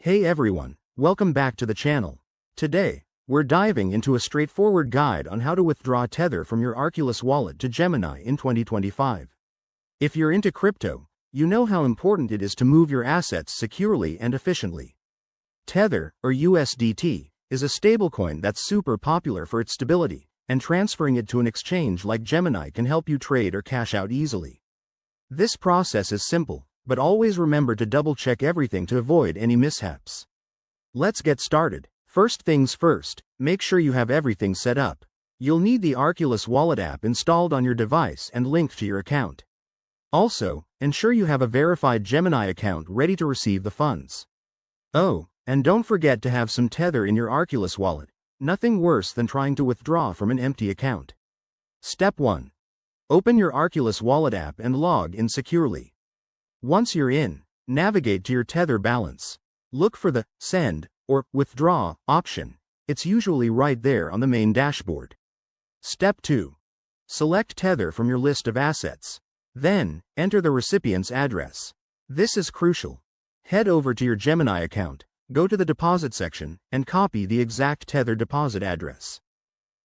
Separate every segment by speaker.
Speaker 1: Hey everyone, welcome back to the channel. Today, we're diving into a straightforward guide on how to withdraw Tether from your Arculus wallet to Gemini in 2025. If you're into crypto, you know how important it is to move your assets securely and efficiently. Tether, or USDT, is a stablecoin that's super popular for its stability, and transferring it to an exchange like Gemini can help you trade or cash out easily. This process is simple, but always remember to double-check everything to avoid any mishaps. Let's get started. First things first, make sure you have everything set up. You'll need the Arculus Wallet app installed on your device and linked to your account. Also, ensure you have a verified Gemini account ready to receive the funds. Oh, and don't forget to have some Tether in your Arculus wallet. Nothing worse than trying to withdraw from an empty account. Step 1. Open your Arculus Wallet app and log in securely. Once you're in, navigate to your Tether balance. Look for the Send or Withdraw option. It's usually right there on the main dashboard. Step 2. Select Tether from your list of assets. Then, enter the recipient's address. This is crucial. Head over to your Gemini account, go to the deposit section, and copy the exact Tether deposit address.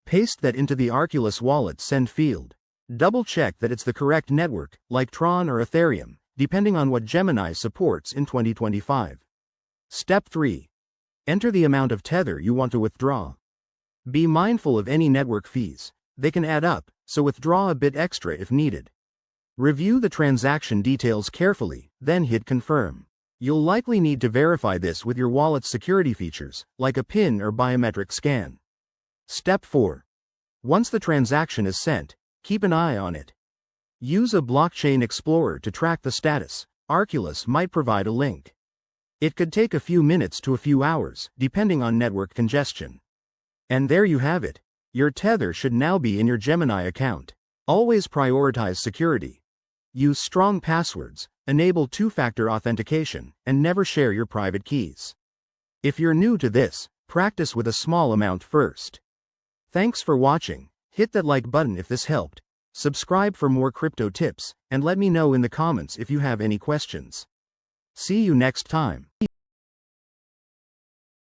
Speaker 1: Paste that into the Arculus Wallet send field. Double-check that it's the correct network, like Tron or Ethereum, depending on what Gemini supports in 2025. Step 3. Enter the amount of Tether you want to withdraw. Be mindful of any network fees. They can add up, so withdraw a bit extra if needed. Review the transaction details carefully, then hit confirm. You'll likely need to verify this with your wallet's security features, like a PIN or biometric scan. Step 4. Once the transaction is sent, keep an eye on it. Use a blockchain explorer to track the status. Arculus might provide a link. It could take a few minutes to a few hours, depending on network congestion. And there you have it. Your Tether should now be in your Gemini account. Always prioritize security. Use strong passwords, enable two-factor authentication, and never share your private keys. If you're new to this, practice with a small amount first. Thanks for watching. Hit that like button if this helped. Subscribe for more crypto tips, and let me know in the comments if you have any questions. See you next time.